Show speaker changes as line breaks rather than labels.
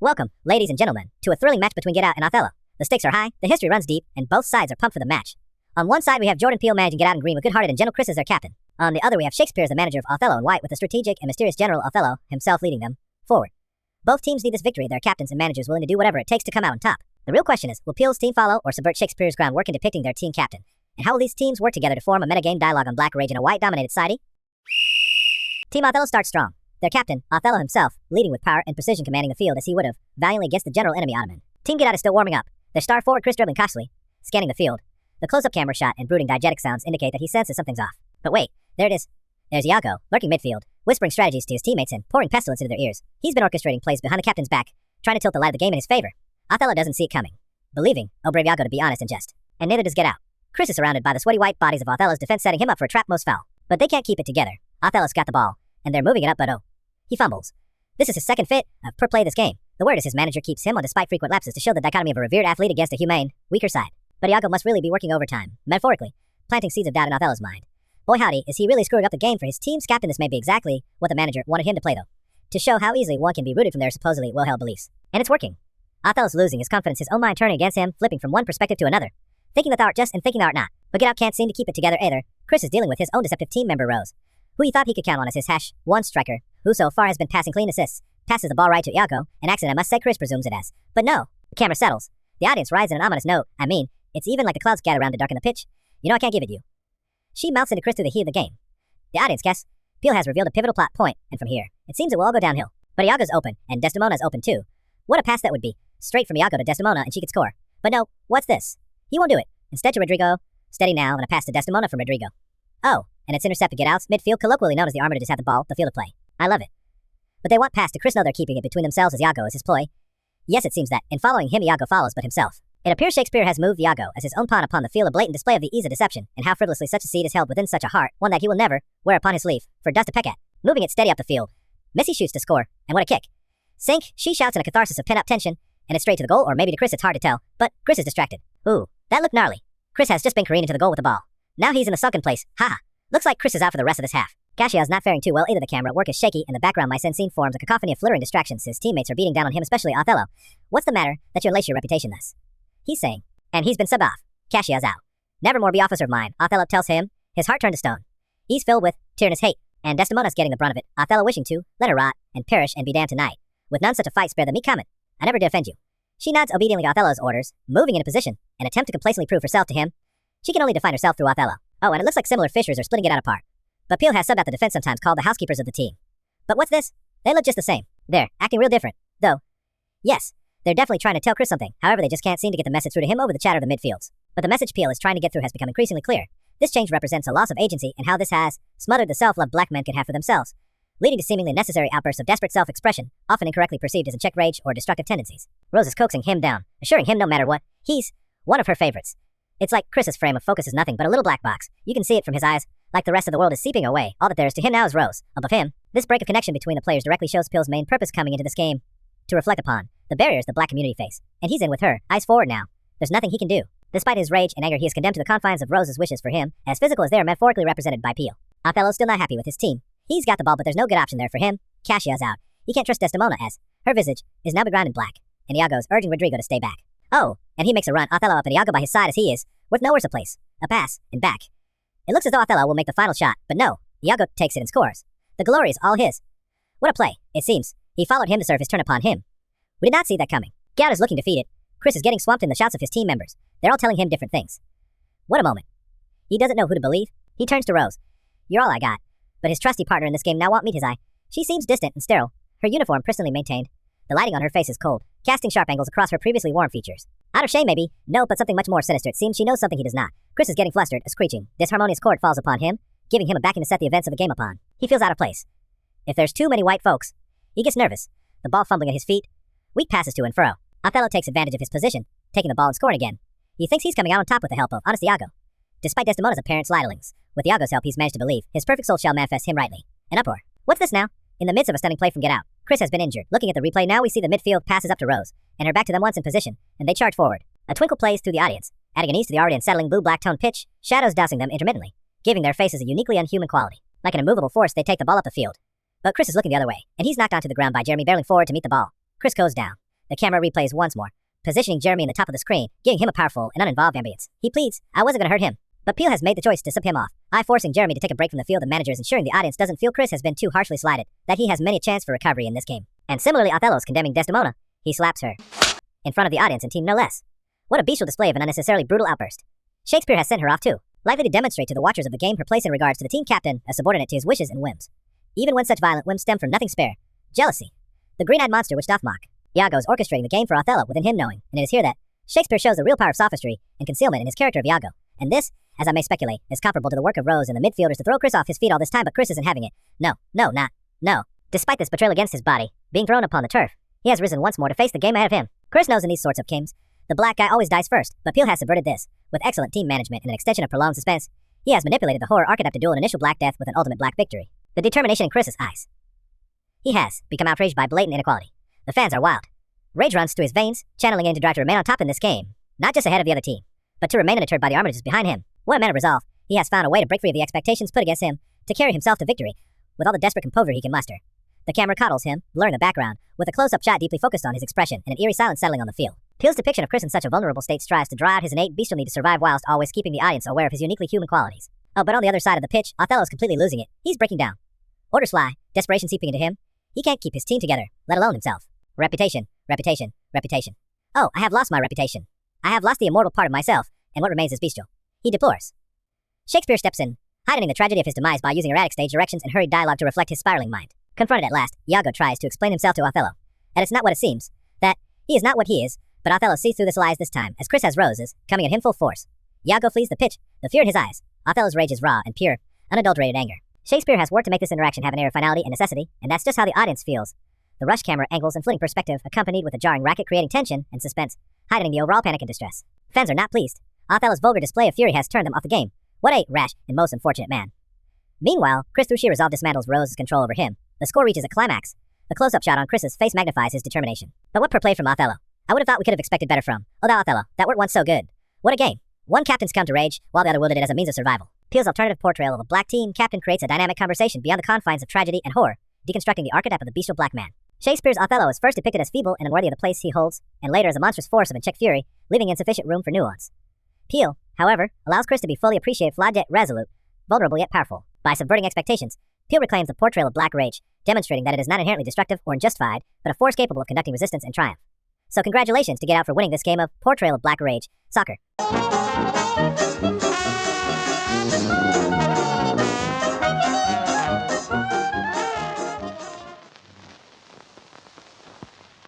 Welcome, ladies and gentlemen, to a thrilling match between Get Out and Othello. The stakes are high, the history runs deep, and both sides are pumped for the match. On one side, we have Jordan Peele managing Get Out in green with good-hearted and gentle Chris as their captain. On the other, we have Shakespeare as the manager of Othello in white with the strategic and mysterious general Othello himself leading them forward. Both teams need this victory, their captains and managers willing to do whatever it takes to come out on top. The real question is, will Peele's team follow or subvert Shakespeare's groundwork in depicting their team captain? And how will these teams work together to form a metagame dialogue on black rage in a white-dominated society? Team Othello starts strong. Their captain, Othello himself, leading with power and precision commanding the field as he would have, valiantly against the general enemy Ottoman. Team Get Out is still warming up. Their star forward Chris dribbling cautiously, scanning the field. The close-up camera shot and brooding diegetic sounds indicate that he senses something's off. But wait, there it is. There's Iago, lurking midfield, whispering strategies to his teammates and pouring pestilence into their ears. He's been orchestrating plays behind the captain's back, trying to tilt the light of the game in his favor. Othello doesn't see it coming, believing, oh brave Iago to be honest and just. And neither does Get Out. Chris is surrounded by the sweaty white bodies of Othello's defense setting him up for a trap most foul. But they can't keep it together. Othello's got the ball, and they're moving it up but oh. He fumbles. This is his second fit of per play this game. The word is his manager keeps him on despite frequent lapses to show the dichotomy of a revered athlete against a humane, weaker side. But Iago must really be working overtime, metaphorically, planting seeds of doubt in Othello's mind. Boy howdy, is he really screwing up the game for his team's captain. This may be exactly what the manager wanted him to play though, to show how easily one can be rooted from their supposedly well-held beliefs. And it's working. Othello's losing his confidence, his own mind turning against him, flipping from one perspective to another. Thinking that thou art just and thinking thou art not. But Get Out can't seem to keep it together either. Chris is dealing with his own deceptive team member Rose, who he thought he could count on as his #1 striker, who so far has been passing clean assists, passes the ball right to Iago, an accident I must say Chris presumes it as. But no, the camera settles. The audience rides in an ominous note. I mean, it's even like the clouds gather around to darken the pitch. You know I can't give it you. She mouths into Chris through the heat of the game. The audience guess. Peele has revealed a pivotal plot point, and from here, it seems it will all go downhill. But Iago's open, and Desdemona's open too. What a pass that would be. Straight from Iago to Desdemona and she could score. But no, what's this? He won't do it. Instead to Rodrigo, steady now, and a pass to Desdemona from Rodrigo. Oh, and it's intercepted Get Out's midfield, colloquially known as the armor to just have the ball, the field of play. I love it. But they want pass to Chris, know they're keeping it between themselves as Iago is his ploy. Yes, it seems that, in following him Iago follows but himself. It appears Shakespeare has moved Iago as his own pawn upon the field, a blatant display of the ease of deception, and how frivolously such a seed is held within such a heart, one that he will never wear upon his sleeve, for dust to peck at. Moving it steady up the field. Missy shoots to score, and what a kick. Sink, she shouts in a catharsis of pent-up tension, and it's straight to the goal, or maybe to Chris, it's hard to tell, but Chris is distracted. Ooh, that looked gnarly. Chris has just been careening to the goal with the ball. Now he's in the sunken place, haha. Looks like Chris is out for the rest of this half. Cascia's not faring too well either. The camera work is shaky, and the background mise-en-scene forms a cacophony of flittering distractions. His teammates are beating down on him, especially Othello. What's the matter that you unlace your reputation thus? He's saying, and he's been subbed off. Cascia's out. Nevermore be officer of mine, Othello tells him, his heart turned to stone. He's filled with tyrannous hate, and Desdemona's getting the brunt of it, Othello wishing to let her rot and perish and be damned tonight. With none such a fight, spare the meek comment. I never did offend you. She nods obediently to Othello's orders, moving into position, and attempt to complacently prove herself to him. She can only define herself through Othello. Oh, and it looks like similar fissures are splitting it out apart. But Peele has subbed out the defense, sometimes called the housekeepers of the team. But what's this? They look just the same. They're acting real different, though. Yes, they're definitely trying to tell Chris something, however they just can't seem to get the message through to him over the chatter of the midfields. But the message Peele is trying to get through has become increasingly clear. This change represents a loss of agency and how this has smothered the self-love black men could have for themselves, leading to seemingly necessary outbursts of desperate self-expression, often incorrectly perceived as unchecked rage or destructive tendencies. Rose is coaxing him down, assuring him no matter what, he's one of her favorites. It's like Chris's frame of focus is nothing but a little black box. You can see it from his eyes, like the rest of the world is seeping away. All that there is to him now is Rose. Above him, this break of connection between the players directly shows Peele's main purpose coming into this game, to reflect upon the barriers the black community face. And he's in with her, eyes forward now. There's nothing he can do. Despite his rage and anger, he is condemned to the confines of Rose's wishes for him, as physical as they are metaphorically represented by Peele. Othello's still not happy with his team. He's got the ball, but there's no good option there for him. Cascia's out. He can't trust Desdemona as her visage is now begrimed in black, and Iago's urging Rodrigo to stay back. Oh, and he makes a run, Othello up and Iago by his side as he is, with no worse a place. A pass, and back. It looks as though Othello will make the final shot, but no, Iago takes it and scores. The glory is all his. What a play, it seems. He followed him to serve his turn upon him. We did not see that coming. Get Out is looking defeated. Chris is getting swamped in the shouts of his team members. They're all telling him different things. What a moment. He doesn't know who to believe. He turns to Rose. You're all I got. But his trusty partner in this game now won't meet his eye. She seems distant and sterile, her uniform pristinely maintained. The lighting on her face is cold, casting sharp angles across her previously warm features. Out of shame maybe, no, but something much more sinister. It seems she knows something he does not. Chris is getting flustered, a screeching, disharmonious chord falls upon him, giving him a backing to set the events of the game upon. He feels out of place. If there's too many white folks, he gets nervous, the ball fumbling at his feet. Weak passes to and fro. Othello takes advantage of his position, taking the ball and scoring again. He thinks he's coming out on top with the help of honest Iago. Despite Desdemona's apparent slightlings, with Iago's help he's managed to believe his perfect soul shall manifest him rightly. An uproar. What's this now? In the midst of a stunning play from Get Out, Chris has been injured. Looking at the replay now we see the midfield passes up to Rose, and her back to them once in position, and they charge forward. A twinkle plays through the audience, adding an ease to the already unsettling blue-black tone pitch, shadows dousing them intermittently, giving their faces a uniquely unhuman quality. Like an immovable force they take the ball up the field. But Chris is looking the other way, and he's knocked onto the ground by Jeremy barreling forward to meet the ball. Chris goes down. The camera replays once more, positioning Jeremy in the top of the screen, giving him a powerful and uninvolved ambience. He pleads, I wasn't going to hurt him. But Peele has made the choice to sub him off, forcing Jeremy to take a break from the field of managers, ensuring the audience doesn't feel Chris has been too harshly slighted, that he has many a chance for recovery in this game. And similarly, Othello's condemning Desdemona. He slaps her in front of the audience and team no less. What a bestial display of an unnecessarily brutal outburst. Shakespeare has sent her off too, likely to demonstrate to the watchers of the game her place in regards to the team captain as subordinate to his wishes and whims. Even when such violent whims stem from nothing spare. Jealousy. The green-eyed monster which doth mock. Iago's orchestrating the game for Othello within him knowing, and it is here that Shakespeare shows the real power of sophistry and concealment in his character of Iago. And this, as I may speculate, is comparable to the work of Rose and the midfielders to throw Chris off his feet all this time, but Chris isn't having it. No. Despite this betrayal against his body, being thrown upon the turf, he has risen once more to face the game ahead of him. Chris knows in these sorts of games, the black guy always dies first, but Peele has subverted this. With excellent team management and an extension of prolonged suspense, he has manipulated the horror archetype to duel an initial black death with an ultimate black victory. The determination in Chris's eyes. He has become outraged by blatant inequality. The fans are wild. Rage runs through his veins, channeling in to drive to remain on top in this game, not just ahead of the other team, but to remain undeterred by the armistice behind him. What a man of resolve. He has found a way to break free of the expectations put against him, to carry himself to victory, with all the desperate composure he can muster. The camera coddles him, blurring the background, with a close-up shot deeply focused on his expression and an eerie silence settling on the field. Peele's depiction of Chris in such a vulnerable state strives to draw out his innate bestial need to survive whilst always keeping the audience aware of his uniquely human qualities. Oh, but on the other side of the pitch, Othello's completely losing it. He's breaking down. Orders fly, desperation seeping into him. He can't keep his team together, let alone himself. Reputation. Oh, I have lost my reputation. I have lost the immortal part of myself, and what remains is bestial. He deplores. Shakespeare steps in, heightening the tragedy of his demise by using erratic stage directions and hurried dialogue to reflect his spiraling mind. Confronted at last, Iago tries to explain himself to Othello. And it's not what it seems, that he is not what he is, but Othello sees through this lies this time, as Chris has roses, coming at him full force. Iago flees the pitch, the fear in his eyes. Othello's rage is raw and pure, unadulterated anger. Shakespeare has worked to make this interaction have an air of finality and necessity, and that's just how the audience feels. The rush camera angles and flitting perspective, accompanied with a jarring racket creating tension and suspense, heightening the overall panic and distress. Fans are not pleased. Othello's vulgar display of fury has turned them off the game. What a rash and most unfortunate man. Meanwhile, Chris through sheer resolve dismantles Rose's control over him. The score reaches a climax. The close-up shot on Chris's face magnifies his determination. But what play from Othello? I would have thought we could have expected better from. Oh, thou Othello, that wert once so good. What a game. One captain's come to rage, while the other wielded it as a means of survival. Peele's alternative portrayal of a black team captain creates a dynamic conversation beyond the confines of tragedy and horror, deconstructing the archetype of the bestial black man. Shakespeare's Othello is first depicted as feeble and unworthy of the place he holds, and later as a monstrous force of unchecked fury, leaving insufficient room for nuance. Peele, however, allows Chris to be fully appreciated, flawed yet resolute, vulnerable yet powerful. By subverting expectations, Peele reclaims the portrayal of black rage, demonstrating that it is not inherently destructive or unjustified, but a force capable of conducting resistance and triumph. So congratulations to Get Out for winning this game of Portrayal of Black Rage, Soccer.